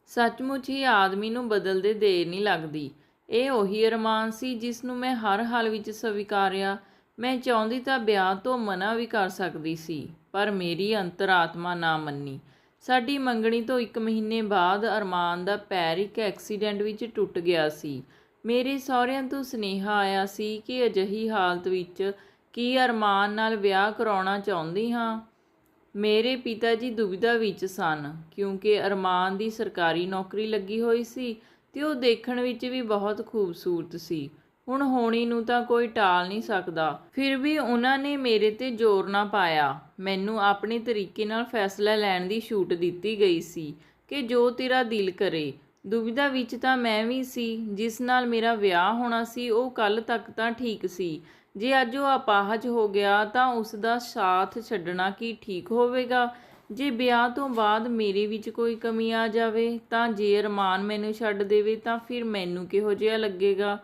ਸੱਚਮੁੱਚ ਹੀ ਆਦਮੀ ਨੂੰ ਬਦਲਦੇ ਦੇਰ ਨਹੀਂ ਲੱਗਦੀ। ਇਹ ਉਹੀ ਅਰਮਾਨ ਸੀ ਜਿਸ ਨੂੰ ਮੈਂ ਹਰ ਹਾਲ ਵਿੱਚ ਸਵੀਕਾਰਿਆ। ਮੈਂ ਚਾਹੁੰਦੀ ਤਾਂ ਵਿਆਹ ਤੋਂ ਮਨ੍ਹਾ ਵੀ ਕਰ ਸਕਦੀ ਸੀ, ਪਰ ਮੇਰੀ ਅੰਤਰਾਤਮਾ ਨਾ ਮੰਨੀ। ਸਾਡੀ ਮੰਗਣੀ ਤੋਂ 1 ਮਹੀਨੇ ਬਾਅਦ ਅਰਮਾਨ ਦਾ ਪੈਰ ਇੱਕ ਐਕਸੀਡੈਂਟ ਵਿੱਚ ਟੁੱਟ ਗਿਆ ਸੀ। ਮੇਰੇ ਸਹੁਰਿਆਂ ਤੋਂ ਸੁਨੇਹਾ ਆਇਆ ਸੀ ਕਿ ਅਜਿਹੀ ਹਾਲਤ ਵਿੱਚ ਕੀ ਅਰਮਾਨ ਨਾਲ ਵਿਆਹ ਕਰਾਉਣਾ ਚਾਹੁੰਦੀ ਹਾਂ। ਮੇਰੇ ਪਿਤਾ ਜੀ ਦੁਵਿਧਾ ਵਿੱਚ ਸਨ, ਕਿਉਂਕਿ ਅਰਮਾਨ ਦੀ ਸਰਕਾਰੀ ਨੌਕਰੀ ਲੱਗੀ ਹੋਈ ਸੀ ਤੇ ਉਹ ਦੇਖਣ ਵਿੱਚ ਵੀ ਬਹੁਤ ਖੂਬਸੂਰਤ ਸੀ। ਹੁਣ ਹੋਣੀ ਨੂੰ ਤਾਂ ਕੋਈ ਟਾਲ ਨਹੀਂ ਸਕਦਾ। ਫਿਰ ਵੀ ਉਹਨਾਂ ਨੇ ਮੇਰੇ 'ਤੇ ਜ਼ੋਰ ਨਾ ਪਾਇਆ। ਮੈਨੂੰ ਆਪਣੇ ਤਰੀਕੇ ਨਾਲ ਫੈਸਲਾ ਲੈਣ ਦੀ ਛੂਟ ਦਿੱਤੀ ਗਈ ਸੀ ਕਿ ਜੋ ਤੇਰਾ ਦਿਲ ਕਰੇ। ਦੁਵਿਧਾ ਵਿੱਚ ਤਾਂ ਮੈਂ ਵੀ ਸੀ। ਜਿਸ ਨਾਲ ਮੇਰਾ ਵਿਆਹ ਹੋਣਾ ਸੀ ਉਹ ਕੱਲ੍ਹ ਤੱਕ ਤਾਂ ਠੀਕ ਸੀ। ਜੇ ਅੱਜ ਉਹ ਅਪਾਹਜ ਹੋ ਗਿਆ ਤਾਂ ਉਸ ਦਾ ਸਾਥ ਛੱਡਣਾ ਕੀ ਠੀਕ ਹੋਵੇਗਾ? ਜੇ ਵਿਆਹ ਤੋਂ ਬਾਅਦ ਮੇਰੇ ਵਿੱਚ ਕੋਈ ਕਮੀ ਆ ਜਾਵੇ ਤਾਂ ਜੇ ਅਰਮਾਨ ਮੈਨੂੰ ਛੱਡ ਦੇਵੇ ਤਾਂ ਫਿਰ ਮੈਨੂੰ ਕਿਹੋ ਜਿਹਾ ਲੱਗੇਗਾ?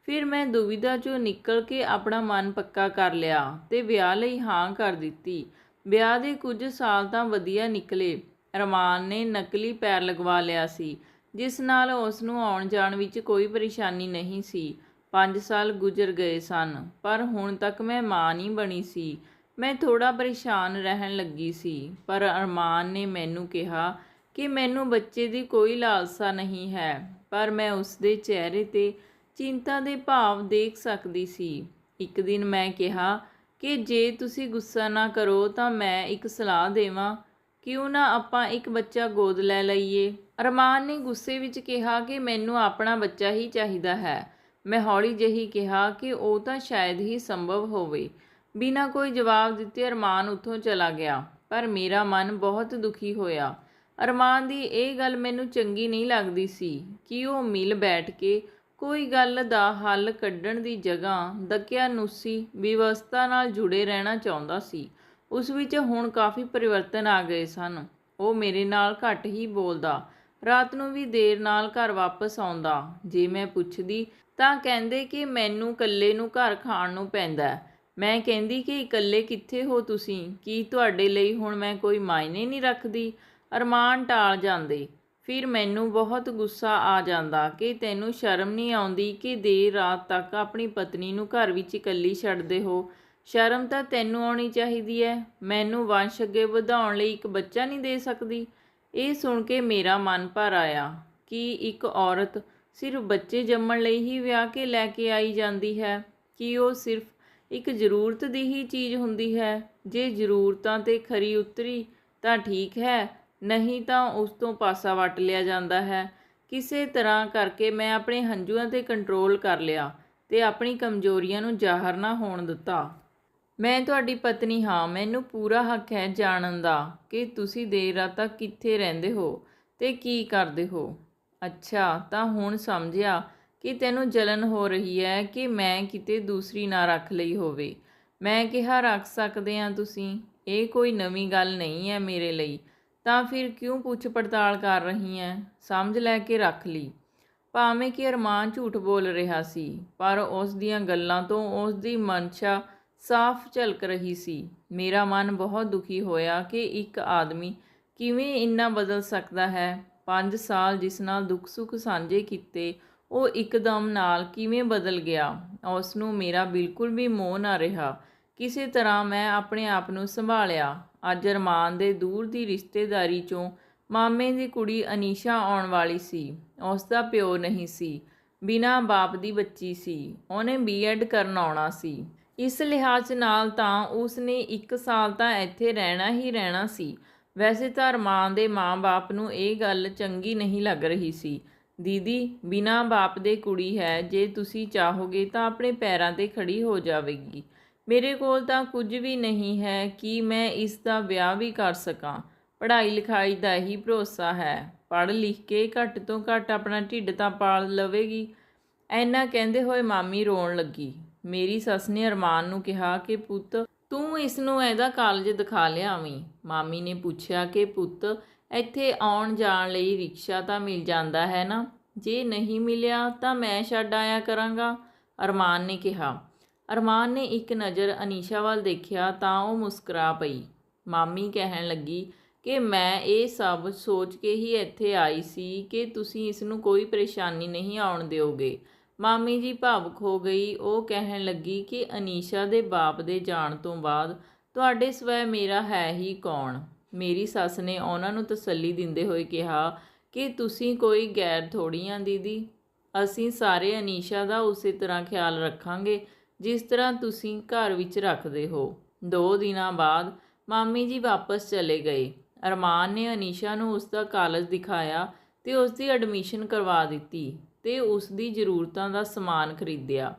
ਫਿਰ ਮੈਂ ਦੁਵਿਧਾ 'ਚੋਂ ਨਿਕਲ ਕੇ ਆਪਣਾ ਮਨ ਪੱਕਾ ਕਰ ਲਿਆ ਤੇ ਵਿਆਹ ਲਈ ਹਾਂ ਕਰ ਦਿੱਤੀ। ਵਿਆਹ ਦੇ ਕੁਝ ਸਾਲ ਤਾਂ ਵਧੀਆ ਨਿਕਲੇ। ਅਰਮਾਨ ਨੇ ਨਕਲੀ ਪੈਰ ਲਗਵਾ ਲਿਆ ਸੀ, ਜਿਸ ਨਾਲ ਉਸ ਨੂੰ ਆਉਣ ਜਾਣ ਵਿੱਚ ਕੋਈ ਪਰੇਸ਼ਾਨੀ ਨਹੀਂ ਸੀ। 5 ਸਾਲ ਗੁਜ਼ਰ ਗਏ ਸਨ, ਪਰ ਹੁਣ ਤੱਕ ਮੈਂ ਮਾਂ ਨਹੀਂ ਬਣੀ ਸੀ। ਮੈਂ ਥੋੜ੍ਹਾ ਪਰੇਸ਼ਾਨ ਰਹਿਣ ਲੱਗੀ ਸੀ, ਪਰ ਅਰਮਾਨ ਨੇ ਮੈਨੂੰ ਕਿਹਾ ਕਿ ਮੈਨੂੰ ਬੱਚੇ ਦੀ ਕੋਈ ਲਾਲਸਾ ਨਹੀਂ ਹੈ, ਪਰ ਮੈਂ ਉਸਦੇ ਚਿਹਰੇ 'ਤੇ ਚਿੰਤਾ ਦੇ ਭਾਵ ਦੇਖ ਸਕਦੀ ਸੀ। ਇੱਕ ਦਿਨ ਮੈਂ ਕਿਹਾ ਕਿ ਜੇ ਤੁਸੀਂ ਗੁੱਸਾ ਨਾ ਕਰੋ ਤਾਂ ਮੈਂ ਇੱਕ ਸਲਾਹ ਦੇਵਾਂ, ਕਿਉਂ ਨਾ ਆਪਾਂ ਇੱਕ ਬੱਚਾ ਗੋਦ ਲੈ ਲਈਏ? ਅਰਮਾਨ ਨੇ ਗੁੱਸੇ ਵਿੱਚ ਕਿਹਾ ਕਿ ਮੈਨੂੰ ਆਪਣਾ ਬੱਚਾ ਹੀ ਚਾਹੀਦਾ ਹੈ। ਮੈਂ ਹੌਲੀ ਜਿਹੀ ਕਿਹਾ ਕਿ ਉਹ ਤਾਂ ਸ਼ਾਇਦ ਹੀ ਸੰਭਵ ਹੋਵੇ। ਬਿਨਾਂ ਕੋਈ ਜਵਾਬ ਦਿੱਤੇ ਅਰਮਾਨ ਉੱਥੋਂ ਚਲਾ ਗਿਆ, ਪਰ ਮੇਰਾ ਮਨ ਬਹੁਤ ਦੁਖੀ ਹੋਇਆ। ਅਰਮਾਨ ਦੀ ਇਹ ਗੱਲ ਮੈਨੂੰ ਚੰਗੀ ਨਹੀਂ ਲੱਗਦੀ ਸੀ ਕਿ ਉਹ ਮਿਲ ਬੈਠ ਕੇ ਕੋਈ ਗੱਲ ਦਾ ਹੱਲ ਕੱਢਣ ਦੀ ਜਗ੍ਹਾ ਦਕਿਆਨੁਸੀ ਵਿਵਸਥਾ ਨਾਲ ਜੁੜੇ ਰਹਿਣਾ ਚਾਹੁੰਦਾ ਸੀ। ਉਸ ਵਿੱਚ ਹੁਣ ਕਾਫੀ ਪਰਿਵਰਤਨ ਆ ਗਏ ਸਨ। ਉਹ ਮੇਰੇ ਨਾਲ ਘੱਟ ਹੀ ਬੋਲਦਾ, ਰਾਤ ਨੂੰ ਵੀ ਦੇਰ ਨਾਲ ਘਰ ਵਾਪਸ ਆਉਂਦਾ। ਜੇ ਮੈਂ ਪੁੱਛਦੀ ਤਾਂ ਕਹਿੰਦੇ ਕਿ ਮੈਨੂੰ ਇਕੱਲੇ ਨੂੰ ਘਰ ਖਾਣ ਨੂੰ ਪੈਂਦਾ। ਮੈਂ ਕਹਿੰਦੀ ਕਿ ਇਕੱਲੇ ਕਿੱਥੇ ਹੋ ਤੁਸੀਂ? ਕੀ ਤੁਹਾਡੇ ਲਈ ਹੁਣ ਮੈਂ ਕੋਈ ਮਾਇਨੇ ਨਹੀਂ ਰੱਖਦੀ? ਅਰਮਾਨ ਟਾਲ ਜਾਂਦੇ। ਫਿਰ ਮੈਨੂੰ ਬਹੁਤ ਗੁੱਸਾ ਆ ਜਾਂਦਾ ਕਿ ਤੈਨੂੰ ਸ਼ਰਮ ਨਹੀਂ ਆਉਂਦੀ ਕਿ ਦੇਰ ਰਾਤ ਤੱਕ ਆਪਣੀ ਪਤਨੀ ਨੂੰ ਘਰ ਵਿੱਚ ਇਕੱਲੀ ਛੱਡਦੇ ਹੋ? ਸ਼ਰਮ ਤਾਂ ਤੈਨੂੰ ਆਉਣੀ ਚਾਹੀਦੀ ਹੈ। ਮੈਨੂੰ ਵੰਸ਼ ਅੱਗੇ ਵਧਾਉਣ ਲਈ ਇੱਕ ਬੱਚਾ ਨਹੀਂ ਦੇ ਸਕਦੀ? ਇਹ ਸੁਣ ਕੇ ਮੇਰਾ ਮਨ ਭਰ ਆਇਆ ਕਿ ਇੱਕ ਔਰਤ ਸਿਰਫ ਬੱਚੇ ਜੰਮਣ ਲਈ ਹੀ ਵਿਆਹ ਕੇ ਲੈ ਕੇ ਆਈ ਜਾਂਦੀ ਹੈ? ਕਿ ਉਹ ਸਿਰਫ ਇੱਕ ਜ਼ਰੂਰਤ ਦੀ ਹੀ ਚੀਜ਼ ਹੁੰਦੀ ਹੈ? ਜੇ ਜ਼ਰੂਰਤਾਂ 'ਤੇ ਖਰੀ ਉਤਰੀ ਤਾਂ ਠੀਕ ਹੈ, ਨਹੀਂ ਤਾਂ ਉਸ ਤੋਂ ਪਾਸਾ ਵੱਟ ਲਿਆ ਜਾਂਦਾ ਹੈ। ਕਿਸੇ ਤਰ੍ਹਾਂ ਕਰਕੇ ਮੈਂ ਆਪਣੇ ਹੰਝੂਆਂ 'ਤੇ ਕੰਟਰੋਲ ਕਰ ਲਿਆ ਤੇ ਆਪਣੀ ਕਮਜ਼ੋਰੀਆਂ ਨੂੰ ਜ਼ਾਹਰ ਨਾ ਹੋਣ ਦਿੱਤਾ। ਮੈਂ ਤੁਹਾਡੀ ਪਤਨੀ ਹਾਂ। ਮੈਨੂੰ ਪੂਰਾ ਹੱਕ ਹੈ ਜਾਣਨ ਦਾ ਕਿ ਤੁਸੀਂ ਦੇਰ ਰਾਤ ਤੱਕ ਕਿੱਥੇ ਰਹਿੰਦੇ ਹੋ ਤੇ ਕੀ ਕਰਦੇ ਹੋ। ਅੱਛਾ, ਤਾਂ ਹੁਣ ਸਮਝਿਆ ਕਿ ਤੈਨੂੰ ਜਲਨ ਹੋ ਰਹੀ ਹੈ ਕਿ ਮੈਂ ਕਿਤੇ ਦੂਸਰੀ ਨਾ ਰੱਖ ਲਈ ਹੋਵੇ। ਮੈਂ ਕਿਹਾ, ਰੱਖ ਸਕਦੇ ਹਾਂ ਤੁਸੀਂ। ਇਹ ਕੋਈ ਨਵੀਂ ਗੱਲ ਨਹੀਂ ਹੈ ਮੇਰੇ ਲਈ। ਤਾਂ ਫਿਰ ਕਿਉਂ ਪੁੱਛ ਪੜਤਾਲ ਕਰ ਰਹੀ ਹੈ? ਸਮਝ ਲੈ ਕੇ ਰੱਖ ਲਈ। ਭਾਵੇਂ ਕਿ ਅਰਮਾਨ ਝੂਠ ਬੋਲ ਰਿਹਾ ਸੀ, ਪਰ ਉਸ ਦੀਆਂ ਗੱਲਾਂ ਤੋਂ ਉਸ ਦੀ ਮਨਸ਼ਾ ਸਾਫ਼ ਝਲਕ ਰਹੀ ਸੀ। ਮੇਰਾ ਮਨ ਬਹੁਤ ਦੁਖੀ ਹੋਇਆ ਕਿ ਇੱਕ ਆਦਮੀ ਕਿਵੇਂ ਇੰਨਾ ਬਦਲ ਸਕਦਾ ਹੈ। 5 ਸਾਲ ਜਿਸ ਨਾਲ ਦੁੱਖ ਸੁੱਖ ਸਾਂਝੇ ਕੀਤੇ, ਉਹ ਇੱਕਦਮ ਨਾਲ ਕਿਵੇਂ ਬਦਲ ਗਿਆ। ਉਸ ਨੂੰ ਮੇਰਾ ਬਿਲਕੁਲ ਵੀ ਮੋਹ ਨਾ ਰਿਹਾ। ਕਿਸੇ ਤਰ੍ਹਾਂ ਮੈਂ ਆਪਣੇ ਆਪ ਨੂੰ ਸੰਭਾਲਿਆ। ਅੱਜ ਅਰਮਾਨ ਦੇ ਦੂਰ ਦੀ ਰਿਸ਼ਤੇਦਾਰੀ 'ਚੋਂ ਮਾਮੇ ਦੀ ਕੁੜੀ ਅਨੀਸ਼ਾ ਆਉਣ ਵਾਲੀ ਸੀ। ਉਸ ਦਾ ਪਿਓ ਨਹੀਂ ਸੀ, ਬਿਨਾਂ ਬਾਪ ਦੀ ਬੱਚੀ ਸੀ। ਉਹਨੇ B.Ed ਕਰਨ ਆਉਣਾ ਸੀ। ਇਸ ਲਿਹਾਜ਼ ਨਾਲ ਤਾਂ ਉਸ ਨੇ 1 ਸਾਲ ਤਾਂ ਇੱਥੇ ਰਹਿਣਾ ਹੀ ਰਹਿਣਾ ਸੀ। ਵੈਸੇ ਤਾਂ ਅਰਮਾਨ ਦੇ ਮਾਂ-ਬਾਪ ਨੂੰ ਇਹ ਗੱਲ ਚੰਗੀ ਨਹੀਂ ਲੱਗ ਰਹੀ ਸੀ। ਦੀਦੀ, ਬਿਨਾਂ ਬਾਪ ਦੇ ਕੁੜੀ ਹੈ, ਜੇ ਤੁਸੀਂ ਚਾਹੋਗੇ ਤਾਂ ਆਪਣੇ ਪੈਰਾਂ 'ਤੇ ਖੜੀ ਹੋ ਜਾਵੇਗੀ। ਮੇਰੇ ਕੋਲ ਤਾਂ ਕੁਝ ਵੀ ਨਹੀਂ ਹੈ ਕਿ ਮੈਂ ਇਸ ਦਾ ਵਿਆਹ ਵੀ ਕਰ ਸਕਾਂ। ਪੜ੍ਹਾਈ ਲਿਖਾਈ ਦਾ ਹੀ ਭਰੋਸਾ ਹੈ। ਪੜ੍ਹ ਲਿਖ ਕੇ ਘੱਟ ਤੋਂ ਘੱਟ ਆਪਣਾ ਢਿੱਡ ਤਾਂ ਪਾਲ ਲਵੇਗੀ। ਐਨਾ ਕਹਿੰਦੇ ਹੋਏ ਮਾਮੀ ਰੋਣ ਲੱਗੀ। ਮੇਰੀ ਸੱਸ ਨੇ ਅਰਮਾਨ ਨੂੰ ਕਿਹਾ ਕਿ ਪੁੱਤ, ਤੂੰ ਇਸ ਨੂੰ ਇਹਦਾ ਕਾਲਜ ਦਿਖਾ ਲਿਆਵੀਂ। ਮਾਮੀ ਨੇ ਪੁੱਛਿਆ ਕਿ ਪੁੱਤ, ਇੱਥੇ ਆਉਣ ਜਾਣ ਲਈ ਰਿਕਸ਼ਾ ਤਾਂ ਮਿਲ ਜਾਂਦਾ ਹੈ ਨਾ? ਜੇ ਨਹੀਂ ਮਿਲਿਆ ਤਾਂ ਮੈਂ ਛੱਡ ਆਇਆ ਕਰਾਂਗਾ, ਅਰਮਾਨ ਨੇ ਕਿਹਾ। ਅਰਮਾਨ ਨੇ ਇੱਕ ਨਜ਼ਰ ਅਨੀਸ਼ਾ ਵੱਲ ਦੇਖਿਆ ਤਾਂ ਉਹ ਮੁਸਕਰਾ ਪਈ। ਮਾਮੀ ਕਹਿਣ ਲੱਗੀ ਕਿ ਮੈਂ ਇਹ ਸਭ ਸੋਚ ਕੇ ਹੀ ਇੱਥੇ ਆਈ ਸੀ ਕਿ ਤੁਸੀਂ ਇਸ ਨੂੰ ਕੋਈ ਪਰੇਸ਼ਾਨੀ ਨਹੀਂ ਆਉਣ ਦਿਓਗੇ। ਮਾਮੀ ਜੀ ਭਾਵੁਕ ਹੋ ਗਈ। ਉਹ ਕਹਿਣ ਲੱਗੀ ਕਿ ਅਨੀਸ਼ਾ ਦੇ ਬਾਪ ਦੇ ਜਾਣ ਤੋਂ ਬਾਅਦ ਤੁਹਾਡੇ ਸਿਵਾਏ ਮੇਰਾ ਹੈ ਹੀ ਕੌਣ। ਮੇਰੀ ਸੱਸ ਨੇ ਉਹਨਾਂ ਨੂੰ ਤਸੱਲੀ ਦਿੰਦੇ ਹੋਏ ਕਿਹਾ ਕਿ ਤੁਸੀਂ ਕੋਈ ਗੈਰ ਥੋੜ੍ਹੀ ਆਂ ਦੀਦੀ, ਅਸੀਂ ਸਾਰੇ ਅਨੀਸ਼ਾ ਦਾ ਉਸੇ ਤਰ੍ਹਾਂ ਖਿਆਲ ਰੱਖਾਂਗੇ ਜਿਸ ਤਰ੍ਹਾਂ ਤੁਸੀਂ ਘਰ ਵਿੱਚ ਰੱਖਦੇ ਹੋ। 2 ਦਿਨਾਂ ਬਾਅਦ ਮਾਮੀ ਜੀ ਵਾਪਸ ਚਲੇ ਗਏ। ਅਰਮਾਨ ਨੇ ਅਨੀਸ਼ਾ ਨੂੰ ਉਸ ਦਾ ਕਾਲਜ ਦਿਖਾਇਆ ਤੇ ਉਸ ਦੀ ਐਡਮਿਸ਼ਨ ਕਰਵਾ ਦਿੱਤੀ ਤੇ ਉਸ ਦੀ ਜ਼ਰੂਰਤਾਂ ਦਾ ਸਮਾਨ ਖਰੀਦਿਆ।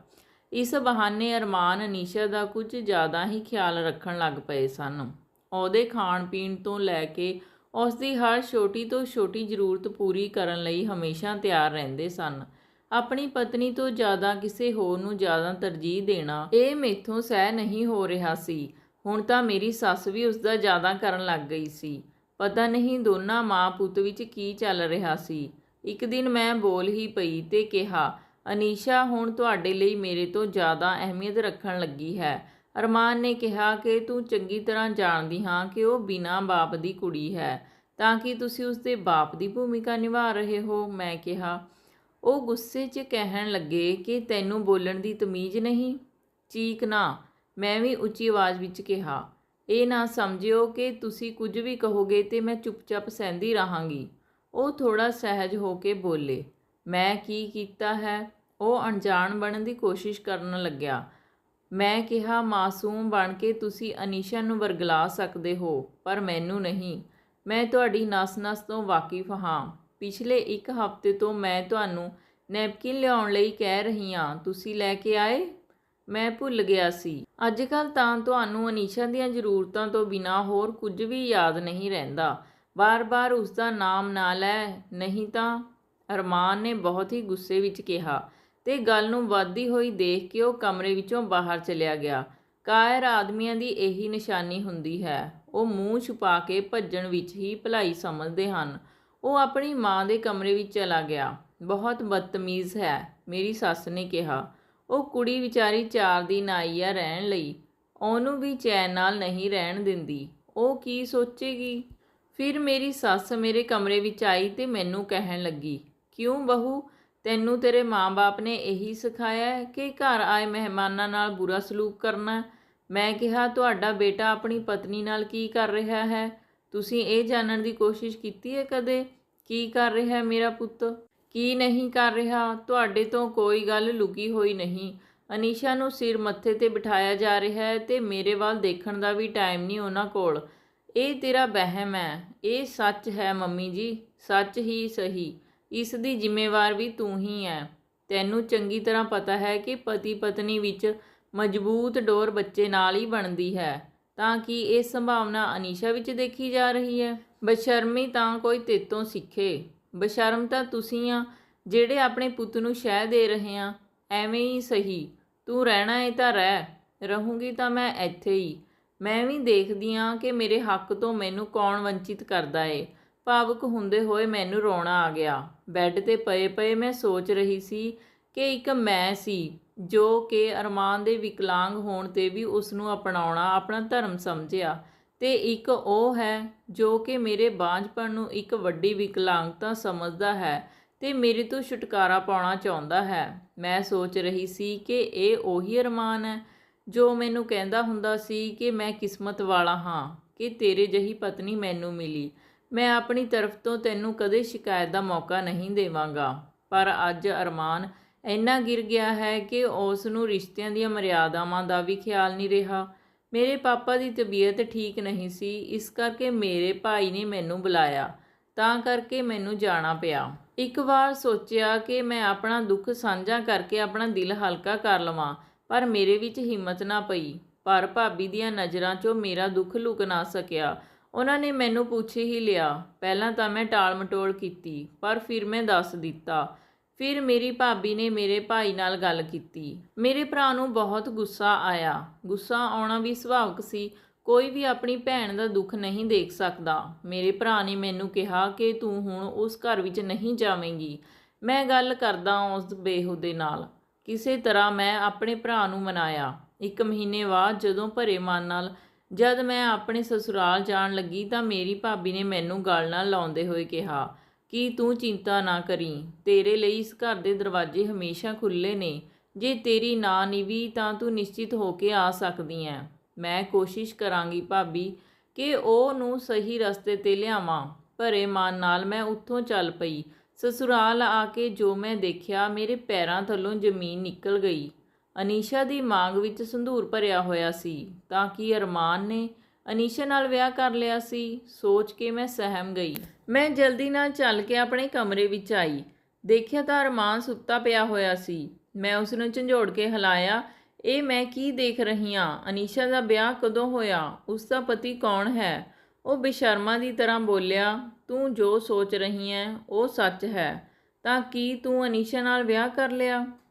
ਇਸ ਬਹਾਨੇ ਅਰਮਾਨ ਅਨੀਸ਼ਾ ਦਾ ਕੁਝ ਜ਼ਿਆਦਾ ਹੀ ਖਿਆਲ ਰੱਖਣ ਲੱਗ ਪਏ ਸਨ। ਉਹਦੇ ਖਾਣ ਪੀਣ ਤੋਂ ਲੈ ਕੇ ਉਸ ਦੀ ਹਰ ਛੋਟੀ ਤੋਂ ਛੋਟੀ ਜ਼ਰੂਰਤ ਪੂਰੀ ਕਰਨ ਲਈ ਹਮੇਸ਼ਾ ਤਿਆਰ ਰਹਿੰਦੇ ਸਨ। ਆਪਣੀ ਪਤਨੀ ਤੋਂ ਜ਼ਿਆਦਾ ਕਿਸੇ ਹੋਰ ਨੂੰ ਜ਼ਿਆਦਾ ਤਰਜੀਹ ਦੇਣਾ ਇਹ ਮੈਥੋਂ ਸਹਿ ਨਹੀਂ ਹੋ ਰਿਹਾ ਸੀ। ਹੁਣ ਤਾਂ ਮੇਰੀ ਸੱਸ ਵੀ ਉਸ ਦਾ ਜ਼ਿਆਦਾ ਕਰਨ ਲੱਗ ਗਈ ਸੀ। ਪਤਾ ਨਹੀਂ ਦੋਨਾਂ ਮਾਂ ਪੁੱਤ ਵਿੱਚ ਕੀ ਚੱਲ ਰਿਹਾ ਸੀ। ਇੱਕ ਦਿਨ ਮੈਂ ਬੋਲ ਹੀ ਪਈ ਤੇ ਕਿਹਾ, ਅਨੀਸ਼ਾ ਹੁਣ ਤੁਹਾਡੇ ਲਈ ਮੇਰੇ ਤੋਂ ਜ਼ਿਆਦਾ ਅਹਿਮੀਅਤ ਰੱਖਣ ਲੱਗੀ ਹੈ। ਅਰਮਾਨ ਨੇ ਕਿਹਾ ਕਿ ਤੂੰ ਚੰਗੀ ਤਰ੍ਹਾਂ ਜਾਣਦੀ ਹਾਂ ਕਿ ਉਹ ਬਿਨਾਂ ਬਾਪ ਦੀ ਕੁੜੀ ਹੈ, ਤਾਂ ਕਿ ਤੁਸੀਂ ਉਸਦੇ ਬਾਪ ਦੀ ਭੂਮਿਕਾ ਨਿਭਾ ਰਹੇ ਹੋ। ਮੈਂ ਕਿਹਾ। ਉਹ ਗੁੱਸੇ 'ਚ ਕਹਿਣ ਲੱਗੇ ਕਿ ਤੈਨੂੰ ਬੋਲਣ ਦੀ ਤਮੀਜ਼ ਨਹੀਂ। ਚੀਕ ਨਾ, ਮੈਂ ਵੀ ਉੱਚੀ ਆਵਾਜ਼ ਵਿੱਚ ਕਿਹਾ। ਇਹ ਨਾ ਸਮਝਿਓ ਕਿ ਤੁਸੀਂ ਕੁਝ ਵੀ ਕਹੋਗੇ ਤੇ ਮੈਂ ਚੁੱਪਚਾਪ ਸਹਿੰਦੀ ਰਹਾਂਗੀ। ਉਹ ਥੋੜ੍ਹਾ ਸਹਿਜ ਹੋ ਕੇ ਬੋਲੇ। ਮੈਂ ਕੀ ਕੀਤਾ ਹੈ? ਉਹ ਅਣਜਾਣ ਬਣਨ ਦੀ ਕੋਸ਼ਿਸ਼ ਕਰਨ ਲੱਗਿਆ। ਮੈਂ ਕਿਹਾ, ਮਾਸੂਮ ਬਣ ਕੇ ਤੁਸੀਂ ਅਨੀਸ਼ਾ ਨੂੰ ਵਰਗਲਾ ਸਕਦੇ ਹੋ ਪਰ ਮੈਨੂੰ ਨਹੀਂ। ਮੈਂ ਤੁਹਾਡੀ ਨਸ-ਨਸ ਤੋਂ ਵਾਕਿਫ ਹਾਂ। ਪਿਛਲੇ 1 ਹਫ਼ਤੇ ਤੋਂ ਮੈਂ ਤੁਹਾਨੂੰ ਨੈਪਕਿਨ ਲਿਆਉਣ ਲਈ ਕਹਿ ਰਹੀ ਹਾਂ, ਤੁਸੀਂ ਲੈ ਕੇ ਆਏ? ਮੈਂ ਭੁੱਲ ਗਿਆ ਸੀ। ਅੱਜ ਕੱਲ੍ਹ ਤਾਂ ਤੁਹਾਨੂੰ ਅਨੀਸ਼ਾ ਦੀਆਂ ਜ਼ਰੂਰਤਾਂ ਤੋਂ ਬਿਨਾਂ ਹੋਰ ਕੁਝ ਵੀ ਯਾਦ ਨਹੀਂ ਰਹਿੰਦਾ। ਬਾਰ-ਬਾਰ ਉਸ ਦਾ ਨਾਮ ਨਾ ਲੈ, ਨਹੀਂ ਤਾਂ। ਅਰਮਾਨ ਨੇ ਬਹੁਤ ਹੀ ਗੁੱਸੇ ਵਿੱਚ ਕਿਹਾ ਤੇ ਗੱਲ ਨੂੰ ਵੱਧਦੀ ਹੋਈ ਦੇਖ ਕੇ ਉਹ ਕਮਰੇ ਵਿੱਚੋਂ ਬਾਹਰ ਚਲਿਆ ਗਿਆ। ਕਾਇਰ ਆਦਮੀਆਂ ਦੀ ਇਹੀ ਨਿਸ਼ਾਨੀ ਹੁੰਦੀ ਹੈ, ਉਹ ਮੂੰਹ ਛੁਪਾ ਕੇ ਭੱਜਣ ਵਿੱਚ ਹੀ ਭਲਾਈ ਸਮਝਦੇ ਹਨ। ਉਹ ਆਪਣੀ ਮਾਂ ਦੇ ਕਮਰੇ ਵਿੱਚ ਚਲਾ ਗਿਆ। ਬਹੁਤ ਬਦਤਮੀਜ਼ ਹੈ, ਮੇਰੀ ਸੱਸ ਨੇ ਕਿਹਾ। ਉਹ ਕੁੜੀ ਵਿਚਾਰੀ 4 ਦਿਨ ਆਈ ਆ ਰਹਿਣ ਲਈ, ਉਹਨੂੰ ਵੀ ਚੈਨ ਨਾਲ ਨਹੀਂ ਰਹਿਣ ਦਿੰਦੀ। ਉਹ ਕੀ ਸੋਚੇਗੀ? ਫਿਰ ਮੇਰੀ ਸੱਸ ਮੇਰੇ ਕਮਰੇ ਵਿੱਚ ਆਈ ਤੇ ਮੈਨੂੰ ਕਹਿਣ ਲੱਗੀ, ਕਿਉਂ ਬਹੂ, ਤੈਨੂੰ ਤੇਰੇ ਮਾਂ-ਬਾਪ ਨੇ ਇਹੀ ਸਿਖਾਇਆ ਹੈ ਕਿ ਘਰ ਆਏ ਮਹਿਮਾਨਾਂ ਨਾਲ ਬੁਰਾ ਸਲੂਕ ਕਰਨਾ? ਮੈਂ ਕਿਹਾ, ਤੁਹਾਡਾ ਬੇਟਾ ਆਪਣੀ ਪਤਨੀ ਨਾਲ ਕੀ ਕਰ ਰਿਹਾ ਹੈ? ਤੁਸੀਂ ਇਹ ਜਾਣਨ ਦੀ ਕੋਸ਼ਿਸ਼ ਕੀਤੀ ਹੈ ਕਦੇ? ਕੀ ਕਰ ਰਿਹਾ ਮੇਰਾ ਪੁੱਤ, ਕੀ ਨਹੀਂ ਕਰ ਰਿਹਾ? ਤੁਹਾਡੇ ਤੋਂ ਕੋਈ ਗੱਲ ਲੁਕੀ ਹੋਈ ਨਹੀਂ। ਅਨੀਸ਼ਾ ਨੂੰ ਸਿਰ ਮੱਥੇ ਤੇ ਬਿਠਾਇਆ ਜਾ ਰਿਹਾ ਹੈ ਤੇ ਮੇਰੇ ਵੱਲ ਦੇਖਣ ਦਾ ਵੀ ਟਾਈਮ ਨਹੀਂ ਉਹਨਾਂ ਕੋਲ। ਇਹ ਤੇਰਾ ਵਹਿਮ ਹੈ। ਇਹ ਸੱਚ ਹੈ ਮੰਮੀ ਜੀ, ਸੱਚ ਹੀ ਸਹੀ। ਇਸ ਦੀ ਜ਼ਿੰਮੇਵਾਰ ਵੀ ਤੂੰ ਹੀ ਹੈ। ਤੈਨੂੰ ਚੰਗੀ ਤਰ੍ਹਾਂ ਪਤਾ ਹੈ ਕਿ ਪਤੀ ਪਤਨੀ ਵਿੱਚ ਮਜ਼ਬੂਤ ਡੋਰ ਬੱਚੇ ਨਾਲ ਹੀ ਬਣਦੀ ਹੈ, ਤਾਂ ਕਿ ਇਹ ਸੰਭਾਵਨਾ ਅਨੀਸ਼ਾ ਵਿੱਚ ਦੇਖੀ ਜਾ ਰਹੀ ਹੈ। ਬਸ਼ਰਮੀ ਤਾਂ ਕੋਈ ਤੇਤੋਂ ਸਿੱਖੇ। ਬਸ਼ਰਮ ਤਾਂ ਤੁਸੀਂ ਆ ਜਿਹੜੇ ਆਪਣੇ ਪੁੱਤ ਨੂੰ ਸ਼ਹਿ ਦੇ ਰਹੇ ਆ। ਐਵੇਂ ਹੀ ਸਹੀ, ਤੂੰ ਰਹਿਣਾ ਏ ਤਾਂ ਰਹਿ, ਰਹੂੰਗੀ ਤਾਂ ਮੈਂ ਇੱਥੇ ਹੀ। ਮੈਂ ਵੀ ਦੇਖਦੀ ਹਾਂ ਕਿ ਮੇਰੇ ਹੱਕ ਤੋਂ ਮੈਨੂੰ ਕੌਣ ਵੰਚਿਤ ਕਰਦਾ ਏ। ਭਾਵੁਕ ਹੁੰਦੇ ਹੋਏ ਮੈਨੂੰ ਰੋਣਾ ਆ ਗਿਆ। ਬੈੱਡ 'ਤੇ ਪਏ ਪਏ ਮੈਂ ਸੋਚ ਰਹੀ ਸੀ ਕਿ ਇੱਕ ਮੈਂ ਸੀ ਜੋ ਕਿ ਅਰਮਾਨ ਦੇ ਵਿਕਲਾਂਗ ਹੋਣ 'ਤੇ ਵੀ ਉਸ ਨੂੰ ਅਪਣਾਉਣਾ ਆਪਣਾ ਧਰਮ ਸਮਝਿਆ, ਤੇ ਇੱਕ ਉਹ ਹੈ ਜੋ ਕਿ ਮੇਰੇ ਬਾਂਝਪਣ ਨੂੰ ਇੱਕ ਵੱਡੀ ਵਿਕਲਾਂਗਤਾ ਸਮਝਦਾ ਹੈ ਤੇ ਮੇਰੇ ਤੋਂ ਛੁਟਕਾਰਾ ਪਾਉਣਾ ਚਾਹੁੰਦਾ ਹੈ। ਮੈਂ ਸੋਚ ਰਹੀ ਸੀ ਕਿ ਇਹ ਉਹੀ ਅਰਮਾਨ ਹੈ ਜੋ ਮੈਨੂੰ ਕਹਿੰਦਾ ਹੁੰਦਾ ਸੀ ਕਿ ਮੈਂ ਕਿਸਮਤ ਵਾਲਾ ਹਾਂ ਕਿ ਤੇਰੇ ਜਿਹੀ ਪਤਨੀ ਮੈਨੂੰ ਮਿਲੀ। ਮੈਂ ਆਪਣੀ ਤਰਫ ਤੋਂ ਤੈਨੂੰ ਕਦੇ ਸ਼ਿਕਾਇਤ ਦਾ ਮੌਕਾ ਨਹੀਂ ਦੇਵਾਂਗਾ। ਪਰ ਅੱਜ ਅਰਮਾਨ ਇੰਨਾ ਗਿਰ ਗਿਆ ਹੈ ਕਿ ਉਸ ਨੂੰ ਰਿਸ਼ਤਿਆਂ ਦੀਆਂ ਮਰਿਆਦਾਵਾਂ ਦਾ ਵੀ ਖਿਆਲ ਨਹੀਂ ਰਿਹਾ। ਮੇਰੇ ਪਾਪਾ ਦੀ ਤਬੀਅਤ ਠੀਕ ਨਹੀਂ ਸੀ, ਇਸ ਕਰਕੇ ਮੇਰੇ ਭਾਈ ਨੇ ਮੈਨੂੰ ਬੁਲਾਇਆ, ਤਾਂ ਕਰਕੇ ਮੈਨੂੰ ਜਾਣਾ ਪਿਆ। ਇੱਕ ਵਾਰ ਸੋਚਿਆ ਕਿ ਮੈਂ ਆਪਣਾ ਦੁੱਖ ਸਾਂਝਾ ਕਰਕੇ ਆਪਣਾ ਦਿਲ ਹਲਕਾ ਕਰ ਲਵਾਂ, ਪਰ ਮੇਰੇ ਵਿੱਚ ਹਿੰਮਤ ਨਾ ਪਈ। ਪਰ ਭਾਬੀ ਦੀਆਂ ਨਜ਼ਰਾਂ 'ਚੋਂ ਮੇਰਾ ਦੁੱਖ ਲੁਕ ਨਾ ਸਕਿਆ। ਉਹਨਾਂ ਨੇ ਮੈਨੂੰ ਪੁੱਛ ਹੀ ਲਿਆ। ਪਹਿਲਾਂ ਤਾਂ ਮੈਂ ਟਾਲ ਮਟੋਲ ਕੀਤੀ, ਪਰ ਫਿਰ ਮੈਂ ਦੱਸ ਦਿੱਤਾ। ਫਿਰ ਮੇਰੀ ਭਾਬੀ ਨੇ ਮੇਰੇ ਭਾਈ ਨਾਲ ਗੱਲ ਕੀਤੀ। ਮੇਰੇ ਭਰਾ ਨੂੰ ਬਹੁਤ ਗੁੱਸਾ ਆਇਆ। ਗੁੱਸਾ ਆਉਣਾ ਵੀ ਸੁਭਾਵਿਕ ਸੀ, ਕੋਈ ਵੀ ਆਪਣੀ ਭੈਣ ਦਾ ਦੁੱਖ ਨਹੀਂ ਦੇਖ ਸਕਦਾ। ਮੇਰੇ ਭਰਾ ਨੇ ਮੈਨੂੰ ਕਿਹਾ ਕਿ ਤੂੰ ਹੁਣ ਉਸ ਘਰ ਵਿੱਚ ਨਹੀਂ ਜਾਵੇਂਗੀ। ਮੈਂ ਗੱਲ ਕਰਦਾ ਉਸ ਬੇਹੂਦੇ ਨਾਲ। ਕਿਸੇ ਤਰ੍ਹਾਂ ਮੈਂ ਆਪਣੇ ਭਰਾ ਨੂੰ ਮਨਾਇਆ। 1 ਮਹੀਨੇ ਬਾਅਦ ਜਦੋਂ ਭਰੇ ਮਨ ਨਾਲ ਜਦ ਮੈਂ ਆਪਣੇ ਸਸੁਰਾਲ ਜਾਣ ਲੱਗੀ ਤਾਂ ਮੇਰੀ ਭਾਬੀ ਨੇ ਮੈਨੂੰ ਗਲ ਨਾਲ ਲਾਉਂਦੇ ਹੋਏ ਕਿਹਾ ਕਿ ਤੂੰ ਚਿੰਤਾ ਨਾ ਕਰੀਂ, ਤੇਰੇ ਲਈ ਇਸ ਘਰ ਦੇ ਦਰਵਾਜ਼ੇ ਹਮੇਸ਼ਾ ਖੁੱਲ੍ਹੇ ਨੇ। ਜੇ ਤੇਰੀ ਨਾ ਨਿਵੀ ਤਾਂ ਤੂੰ ਨਿਸ਼ਚਿਤ ਹੋ ਕੇ ਆ ਸਕਦੀ ਐਂ। ਮੈਂ ਕੋਸ਼ਿਸ਼ ਕਰਾਂਗੀ ਭਾਬੀ ਕਿ ਉਹਨੂੰ ਸਹੀ ਰਸਤੇ 'ਤੇ ਲਿਆਵਾਂ। ਭਰੇ ਮਨ ਨਾਲ ਮੈਂ ਉੱਥੋਂ ਚੱਲ ਪਈ। ਸਸੁਰਾਲ ਆ ਕੇ ਜੋ ਮੈਂ ਦੇਖਿਆ, ਮੇਰੇ ਪੈਰਾਂ ਥੱਲੋਂ ਜ਼ਮੀਨ ਨਿਕਲ ਗਈ। ਅਨੀਸ਼ਾ ਦੀ ਮਾਂਗ ਵਿੱਚ ਸੰਧੂਰ ਭਰਿਆ ਹੋਇਆ ਸੀ। ਤਾਂ ਕੀ ਅਰਮਾਨ ਨੇ ਅਨੀਸ਼ਾ ਨਾਲ ਵਿਆਹ ਕਰ ਲਿਆ ਸੀ? ਸੋਚ ਕੇ ਮੈਂ ਸਹਿਮ ਗਈ। ਮੈਂ ਜਲਦੀ ਨਾਲ ਚੱਲ ਕੇ ਆਪਣੇ ਕਮਰੇ ਵਿੱਚ ਆਈ। ਦੇਖਿਆ ਤਾਂ ਅਰਮਾਨ ਸੁੱਤਾ ਪਿਆ ਹੋਇਆ ਸੀ। ਮੈਂ ਉਸ ਨੂੰ ਝੰਜੋੜ ਕੇ ਹਿਲਾਇਆ। ਇਹ ਮੈਂ ਕੀ ਦੇਖ ਰਹੀ ਹਾਂ? ਅਨੀਸ਼ਾ ਦਾ ਵਿਆਹ ਕਦੋਂ ਹੋਇਆ? ਉਸ ਦਾ ਪਤੀ ਕੌਣ ਹੈ? ਉਹ ਬੇਸ਼ਰਮਾ ਦੀ ਤਰ੍ਹਾਂ ਬੋਲਿਆ, ਤੂੰ ਜੋ ਸੋਚ ਰਹੀ ਹੈ ਉਹ ਸੱਚ ਹੈ। ਤਾਂ ਕੀ ਤੂੰ ਅਨੀਸ਼ਾ ਨਾਲ ਵਿਆਹ ਕਰ ਲਿਆ?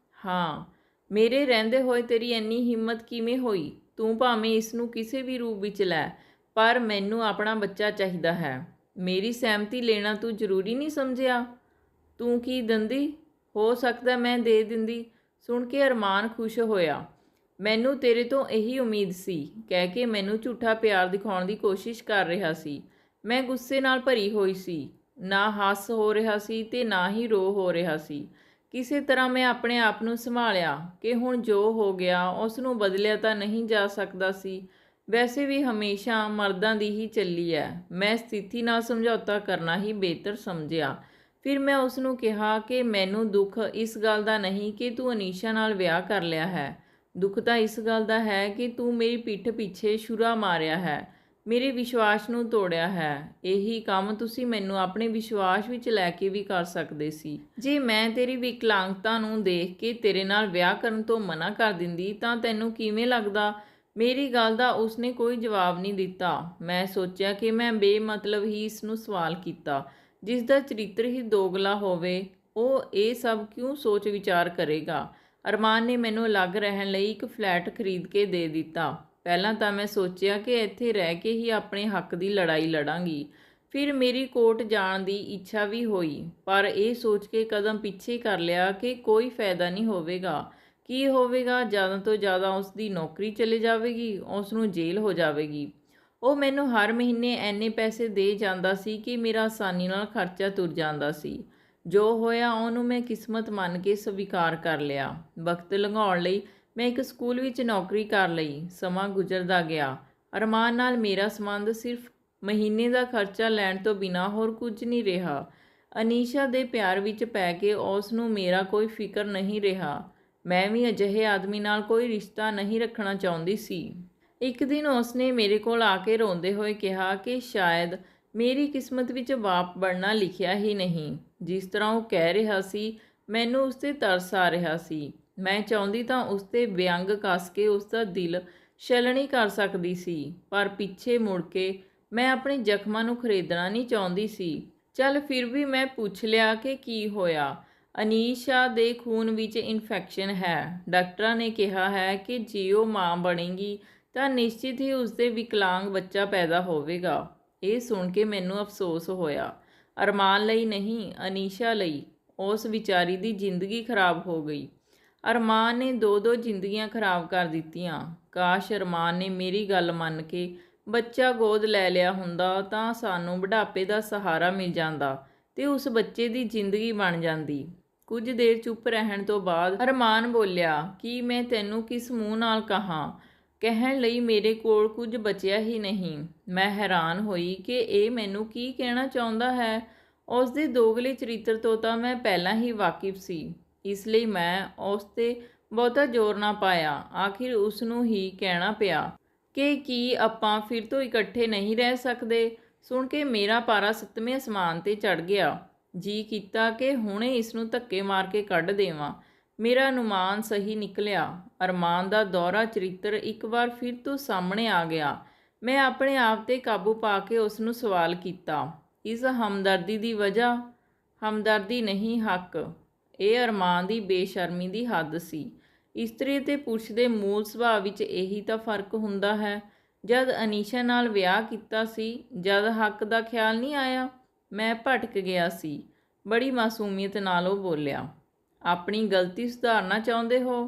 ਹਾਂ। ਮੇਰੇ ਰਹਿੰਦੇ ਹੋਏ ਤੇਰੀ ਇੰਨੀ ਹਿੰਮਤ ਕਿਵੇਂ ਹੋਈ? ਤੂੰ ਭਾਵੇਂ ਇਸ ਨੂੰ ਕਿਸੇ ਵੀ ਰੂਪ ਵਿੱਚ ਲੈ, ਪਰ ਮੈਨੂੰ ਆਪਣਾ ਬੱਚਾ ਚਾਹੀਦਾ ਹੈ। ਮੇਰੀ ਸਹਿਮਤੀ ਲੈਣਾ ਤੂੰ ਜ਼ਰੂਰੀ ਨਹੀਂ ਸਮਝਿਆ? ਤੂੰ ਕੀ ਦਿੰਦੀ? ਹੋ ਸਕਦਾ ਮੈਂ ਦੇ ਦਿੰਦੀ। ਸੁਣ ਕੇ ਅਰਮਾਨ ਖੁਸ਼ ਹੋਇਆ। ਮੈਨੂੰ ਤੇਰੇ ਤੋਂ ਇਹੀ ਉਮੀਦ ਸੀ, ਕਹਿ ਕੇ ਮੈਨੂੰ ਝੂਠਾ ਪਿਆਰ ਦਿਖਾਉਣ ਦੀ ਕੋਸ਼ਿਸ਼ ਕਰ ਰਿਹਾ ਸੀ। ਮੈਂ ਗੁੱਸੇ ਨਾਲ ਭਰੀ ਹੋਈ ਸੀ। ਨਾ ਹੱਸ ਹੋ ਰਿਹਾ ਸੀ ਤੇ ਨਾ ਹੀ ਰੋ ਹੋ ਰਿਹਾ ਸੀ। ਕਿਸੇ ਤਰ੍ਹਾਂ ਮੈਂ ਆਪਣੇ ਆਪ ਨੂੰ ਸੰਭਾਲਿਆ ਕਿ ਹੁਣ ਜੋ ਹੋ ਗਿਆ ਉਸ ਨੂੰ ਬਦਲਿਆ ਤਾਂ ਨਹੀਂ ਜਾ ਸਕਦਾ ਸੀ। ਵੈਸੇ ਵੀ ਹਮੇਸ਼ਾ ਮਰਦਾਂ ਦੀ ਹੀ ਚੱਲੀ ਹੈ। ਮੈਂ ਸਥਿਤੀ ਨਾਲ ਸਮਝੌਤਾ ਕਰਨਾ ਹੀ ਬਿਹਤਰ ਸਮਝਿਆ। ਫਿਰ ਮੈਂ ਉਸ ਨੂੰ ਕਿਹਾ ਕਿ ਮੈਨੂੰ ਦੁੱਖ ਇਸ ਗੱਲ ਦਾ ਨਹੀਂ ਕਿ ਤੂੰ ਅਨੀਸ਼ਾ ਨਾਲ ਵਿਆਹ ਕਰ ਲਿਆ ਹੈ। ਦੁੱਖ ਤਾਂ ਇਸ ਗੱਲ ਦਾ ਹੈ ਕਿ ਤੂੰ ਮੇਰੀ ਪਿੱਠ ਪਿੱਛੇ ਛੁਰਾ ਮਾਰਿਆ ਹੈ, ਮੇਰੇ ਵਿਸ਼ਵਾਸ ਨੂੰ ਤੋੜਿਆ ਹੈ। ਇਹੀ ਕੰਮ ਤੁਸੀਂ ਮੈਨੂੰ ਆਪਣੇ ਵਿਸ਼ਵਾਸ ਵਿੱਚ ਲੈ ਕੇ ਵੀ ਕਰ ਸਕਦੇ ਸੀ। ਜੇ ਮੈਂ ਤੇਰੀ ਵਿਕਲਾਂਗਤਾ ਨੂੰ ਦੇਖ ਕੇ ਤੇਰੇ ਨਾਲ ਵਿਆਹ ਕਰਨ ਤੋਂ ਮਨਾ ਕਰ ਦਿੰਦੀ ਤਾਂ ਤੈਨੂੰ ਕਿਵੇਂ ਲੱਗਦਾ? ਮੇਰੀ ਗੱਲ ਦਾ ਉਸਨੇ ਕੋਈ ਜਵਾਬ ਨਹੀਂ ਦਿੱਤਾ। ਮੈਂ ਸੋਚਿਆ ਕਿ ਮੈਂ ਬੇਮਤਲਬ ਹੀ ਇਸ ਨੂੰ ਸਵਾਲ ਕੀਤਾ। ਜਿਸ ਦਾ ਚਰਿੱਤਰ ਹੀ ਦੋਗਲਾ ਹੋਵੇ ਉਹ ਇਹ ਸਭ ਕਿਉਂ ਸੋਚ ਵਿਚਾਰ ਕਰੇਗਾ? ਅਰਮਾਨ ਨੇ ਮੈਨੂੰ ਅਲੱਗ ਰਹਿਣ ਲਈ ਇੱਕ ਫਲੈਟ ਖਰੀਦ ਕੇ ਦੇ ਦਿੱਤਾ। ਪਹਿਲਾਂ ਤਾਂ ਮੈਂ ਸੋਚਿਆ ਕਿ ਇੱਥੇ ਰਹਿ ਕੇ ਹੀ ਆਪਣੇ ਹੱਕ ਦੀ ਲੜਾਈ ਲੜਾਂਗੀ। ਫਿਰ ਮੇਰੀ ਕੋਰਟ ਜਾਣ ਦੀ ਇੱਛਾ ਵੀ ਹੋਈ, ਪਰ ਇਹ ਸੋਚ ਕੇ ਕਦਮ ਪਿੱਛੇ ਕਰ ਲਿਆ ਕਿ ਕੋਈ ਫਾਇਦਾ ਨਹੀਂ ਹੋਵੇਗਾ। ਕੀ ਹੋਵੇਗਾ? ਜ਼ਿਆਦਾ ਤੋਂ ਜ਼ਿਆਦਾ ਉਸ ਦੀ ਨੌਕਰੀ ਚਲੇ ਜਾਵੇਗੀ, ਉਸ ਨੂੰ ਜੇਲ੍ਹ ਹੋ ਜਾਵੇਗੀ। ਉਹ ਮੈਨੂੰ ਹਰ ਮਹੀਨੇ ਐਨੇ ਪੈਸੇ ਦੇ ਜਾਂਦਾ ਸੀ ਕਿ ਮੇਰਾ ਆਸਾਨੀ ਨਾਲ ਖਰਚਾ ਤੁਰ ਜਾਂਦਾ ਸੀ। ਜੋ ਹੋਇਆ ਉਹਨੂੰ ਮੈਂ ਕਿਸਮਤ ਮੰਨ ਕੇ ਸਵੀਕਾਰ ਕਰ ਲਿਆ। ਵਕਤ ਲੰਘਾਉਣ ਲਈ ਮੈਂ ਇੱਕ ਸਕੂਲ ਵਿੱਚ ਨੌਕਰੀ ਕਰ ਲਈ। ਸਮਾਂ ਗੁਜ਼ਰਦਾ ਗਿਆ। ਅਰਮਾਨ ਨਾਲ ਮੇਰਾ ਸੰਬੰਧ ਸਿਰਫ ਮਹੀਨੇ ਦਾ ਖਰਚਾ ਲੈਣ ਤੋਂ ਬਿਨਾਂ ਹੋਰ ਕੁਝ ਨਹੀਂ ਰਿਹਾ। ਅਨੀਸ਼ਾ ਦੇ ਪਿਆਰ ਵਿੱਚ ਪੈ ਕੇ ਉਸ ਨੂੰ ਮੇਰਾ ਕੋਈ ਫਿਕਰ ਨਹੀਂ ਰਿਹਾ। ਮੈਂ ਵੀ ਅਜਿਹੇ ਆਦਮੀ ਨਾਲ ਕੋਈ ਰਿਸ਼ਤਾ ਨਹੀਂ ਰੱਖਣਾ ਚਾਹੁੰਦੀ ਸੀ। ਇੱਕ ਦਿਨ ਉਸਨੇ ਮੇਰੇ ਕੋਲ ਆ ਕੇ ਰੋਂਦੇ ਹੋਏ ਕਿਹਾ ਕਿ ਸ਼ਾਇਦ ਮੇਰੀ ਕਿਸਮਤ ਵਿੱਚ ਬਾਪ ਬਣਨਾ ਲਿਖਿਆ ਹੀ ਨਹੀਂ। ਜਿਸ ਤਰ੍ਹਾਂ ਉਹ ਕਹਿ ਰਿਹਾ ਸੀ, ਮੈਨੂੰ ਉਸ 'ਤੇ ਤਰਸ ਆ ਰਿਹਾ ਸੀ। ਮੈਂ ਚਾਹੁੰਦੀ ਤਾਂ ਉਸ 'ਤੇ ਵਿਅੰਗ ਕੱਸ ਕੇ ਉਸ ਦਾ ਦਿਲ ਛਲਣੀ ਕਰ ਸਕਦੀ ਸੀ, ਪਰ ਪਿੱਛੇ ਮੁੜ ਕੇ ਮੈਂ ਆਪਣੇ ਜ਼ਖਮਾਂ ਨੂੰ ਖਰੀਦਣਾ ਨਹੀਂ ਚਾਹੁੰਦੀ ਸੀ। ਚੱਲ ਫਿਰ ਵੀ ਮੈਂ ਪੁੱਛ ਲਿਆ ਕਿ ਕੀ ਹੋਇਆ। ਅਨੀਸ਼ਾ ਦੇ ਖੂਨ ਵਿੱਚ ਇਨਫੈਕਸ਼ਨ ਹੈ। ਡਾਕਟਰਾਂ ਨੇ ਕਿਹਾ ਹੈ ਕਿ ਜੇ ਉਹ ਮਾਂ ਬਣੇਗੀ ਤਾਂ ਨਿਸ਼ਚਿਤ ਹੀ ਉਸਦੇ ਵਿਕਲਾਂਗ ਬੱਚਾ ਪੈਦਾ ਹੋਵੇਗਾ। ਇਹ ਸੁਣ ਕੇ ਮੈਨੂੰ ਅਫਸੋਸ ਹੋਇਆ। ਅਰਮਾਨ ਲਈ ਨਹੀਂ, ਅਨੀਸ਼ਾ ਲਈ। ਉਸ ਵਿਚਾਰੀ ਦੀ ਜ਼ਿੰਦਗੀ ਖਰਾਬ ਹੋ ਗਈ। ਅਰਮਾਨ ਨੇ 2-2 ਜ਼ਿੰਦਗੀਆਂ ਖਰਾਬ ਕਰ ਦਿੱਤੀਆਂ। ਕਾਸ਼ ਅਰਮਾਨ ਨੇ ਮੇਰੀ ਗੱਲ ਮੰਨ ਕੇ ਬੱਚਾ ਗੋਦ ਲੈ ਲਿਆ ਹੁੰਦਾ ਤਾਂ ਸਾਨੂੰ ਬੁਢਾਪੇ ਦਾ ਸਹਾਰਾ ਮਿਲ ਜਾਂਦਾ ਤੇ ਉਸ ਬੱਚੇ ਦੀ ਜ਼ਿੰਦਗੀ ਬਣ ਜਾਂਦੀ। ਕੁਝ ਦੇਰ ਚੁੱਪ ਰਹਿਣ ਤੋਂ ਬਾਅਦ ਅਰਮਾਨ ਬੋਲਿਆ, ਕਿ ਮੈਂ ਤੈਨੂੰ ਕਿਸ ਮੂੰਹ ਨਾਲ ਕਹਾਂ? ਕਹਿਣ ਲਈ ਮੇਰੇ ਕੋਲ ਕੁਝ ਬਚਿਆ ਹੀ ਨਹੀਂ। ਮੈਂ ਹੈਰਾਨ ਹੋਈ ਕਿ ਇਹ ਮੈਨੂੰ ਕੀ ਕਹਿਣਾ ਚਾਹੁੰਦਾ ਹੈ। ਉਸ ਦੇ ਦੋਗਲੇ ਚਰਿੱਤਰ ਤੋਂ ਤਾਂ ਮੈਂ ਪਹਿਲਾਂ ਹੀ ਵਾਕਿਫ ਸੀ, ਇਸ ਲਈ ਮੈਂ ਉਸ 'ਤੇ ਬਹੁਤਾ ਜ਼ੋਰ ਨਾ ਪਾਇਆ। ਆਖਿਰ ਉਸ ਨੂੰ ਹੀ ਕਹਿਣਾ ਪਿਆ ਕਿ ਕੀ ਆਪਾਂ ਫਿਰ ਤੋਂ ਇਕੱਠੇ ਨਹੀਂ ਰਹਿ ਸਕਦੇ? ਸੁਣ ਕੇ ਮੇਰਾ ਪਾਰਾ 7ਵੇਂ ਅਸਮਾਨ 'ਤੇ ਚੜ੍ਹ ਗਿਆ। ਜੀ ਕੀਤਾ ਕਿ ਹੁਣੇ ਇਸ ਨੂੰ ਧੱਕੇ ਮਾਰ ਕੇ ਕੱਢ ਦੇਵਾਂ। ਮੇਰਾ ਅਨੁਮਾਨ ਸਹੀ ਨਿਕਲਿਆ। ਅਰਮਾਨ ਦਾ ਦੋਹਰਾ ਚਰਿੱਤਰ ਇੱਕ ਵਾਰ ਫਿਰ ਤੋਂ ਸਾਹਮਣੇ ਆ ਗਿਆ। ਮੈਂ ਆਪਣੇ ਆਪ 'ਤੇ ਕਾਬੂ ਪਾ ਕੇ ਉਸ ਨੂੰ ਸਵਾਲ ਕੀਤਾ, ਇਸ ਹਮਦਰਦੀ ਦੀ ਵਜ੍ਹਾ? ਹਮਦਰਦੀ ਨਹੀਂ, ਹੱਕ। ਇਹ ਅਰਮਾਨ ਦੀ ਬੇਸ਼ਰਮੀ ਦੀ ਹੱਦ ਸੀ। ਇਸਤਰੀ ਅਤੇ ਪੁਰਸ਼ ਦੇ ਮੂਲ ਸੁਭਾਅ ਵਿੱਚ ਇਹੀ ਤਾਂ ਫਰਕ ਹੁੰਦਾ ਹੈ। ਜਦ ਅਨੀਸ਼ਾ ਨਾਲ ਵਿਆਹ ਕੀਤਾ ਸੀ, ਜਦ ਹੱਕ ਦਾ ਖਿਆਲ ਨਹੀਂ ਆਇਆ? ਮੈਂ ਭਟਕ ਗਿਆ ਸੀ। ਬੜੀ ਮਾਸੂਮੀਅਤ ਨਾਲ ਉਹ ਬੋਲਿਆ, ਆਪਣੀ ਗਲਤੀ ਸੁਧਾਰਨਾ ਚਾਹੁੰਦੇ ਹੋ?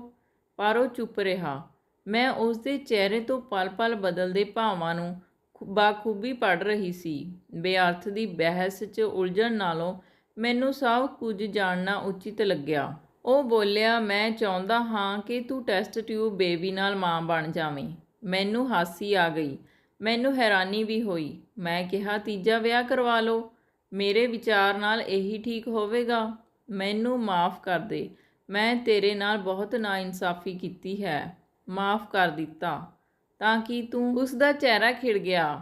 ਪਰ ਉਹ ਚੁੱਪ ਰਿਹਾ। ਮੈਂ ਉਸ ਦੇ ਚਿਹਰੇ ਤੋਂ ਪਲ-ਪਲ ਬਦਲਦੇ ਭਾਵਾਂ ਨੂੰ ਬਾਖੂਬੀ ਪੜ੍ਹ ਰਹੀ ਸੀ। ਬੇਅਰਥ ਦੀ ਬਹਿਸ 'ਚ ਉਲਝਣ ਨਾਲੋਂ ਮੈਨੂੰ ਸਭ ਕੁਝ ਜਾਣਨਾ ਉਚਿਤ ਲੱਗਿਆ। ਉਹ ਬੋਲਿਆ, ਮੈਂ ਚਾਹੁੰਦਾ ਹਾਂ ਕਿ ਤੂੰ ਟੈਸਟ ਟਿਊਬ ਬੇਬੀ ਨਾਲ ਮਾਂ ਬਣ ਜਾਵੇਂ। ਮੈਨੂੰ ਹਾਸੀ ਆ ਗਈ। ਮੈਨੂੰ ਹੈਰਾਨੀ ਵੀ ਹੋਈ। ਮੈਂ ਕਿਹਾ, ਤੀਜਾ ਵਿਆਹ ਕਰਵਾ ਲਓ। ਮੇਰੇ ਵਿਚਾਰ ਨਾਲ ਇਹੀ ਠੀਕ ਹੋਵੇਗਾ। ਮੈਨੂੰ ਮਾਫ਼ ਕਰ ਦੇ। ਮੈਂ ਤੇਰੇ ਨਾਲ ਬਹੁਤ ਨਾਇਨਸਾਫ਼ੀ ਕੀਤੀ ਹੈ। ਮਾਫ਼ ਕਰ ਦਿੱਤਾ ਤਾਂ ਕਿ ਤੂੰ। ਉਸ ਦਾ ਚਿਹਰਾ ਖਿੜ ਗਿਆ।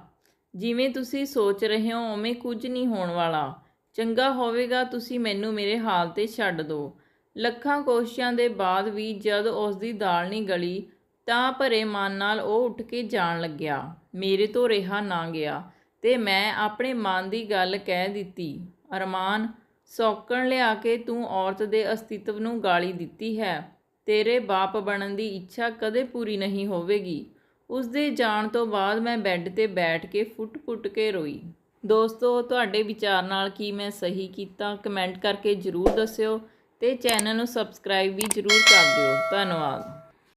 ਜਿਵੇਂ ਤੁਸੀਂ ਸੋਚ ਰਹੇ ਹੋ ਉਵੇਂ ਕੁਝ ਨਹੀਂ ਹੋਣ ਵਾਲਾ। ਚੰਗਾ ਹੋਵੇਗਾ ਤੁਸੀਂ ਮੈਨੂੰ ਮੇਰੇ ਹਾਲ 'ਤੇ ਛੱਡ ਦਿਓ। ਲੱਖਾਂ ਕੋਸ਼ਿਸ਼ਾਂ ਦੇ ਬਾਅਦ ਵੀ ਜਦ ਉਸ ਦੀ ਦਾਲ ਨਹੀਂ ਗਲੀ ਤਾਂ ਭਰੇ ਮਨ ਨਾਲ ਉਹ ਉੱਠ ਕੇ ਜਾਣ ਲੱਗਿਆ। ਮੇਰੇ ਤੋਂ ਰਿਹਾ ਨਾ ਗਿਆ ਤੇ ਮੈਂ ਆਪਣੇ ਮਨ ਦੀ ਗੱਲ ਕਹਿ ਦਿੱਤੀ। ਅਰਮਾਨ, ਸੌਕਣ ਲਿਆ ਕੇ ਤੂੰ ਔਰਤ ਦੇ ਅਸਤਿਤਵ ਨੂੰ ਗਾਲੀ ਦਿੱਤੀ ਹੈ। ਤੇਰੇ ਬਾਪ ਬਣਨ ਦੀ ਇੱਛਾ ਕਦੇ ਪੂਰੀ ਨਹੀਂ ਹੋਵੇਗੀ। ਉਸ ਦੇ ਜਾਣ ਤੋਂ ਬਾਅਦ ਮੈਂ ਬੈੱਡ 'ਤੇ ਬੈਠ ਕੇ ਫੁੱਟ-ਫੁੱਟ ਕੇ ਰੋਈ। ਦੋਸਤੋ, ਤੁਹਾਡੇ ਵਿਚਾਰ ਨਾਲ ਕੀ ਮੈਂ ਸਹੀ ਕੀਤਾ? ਕਮੈਂਟ ਕਰਕੇ ਜ਼ਰੂਰ ਦੱਸਿਓ ਤੇ ਚੈਨਲ ਨੂੰ ਸਬਸਕ੍ਰਾਈਬ ਵੀ ਜ਼ਰੂਰ ਕਰ ਦਿਓ। ਧੰਨਵਾਦ।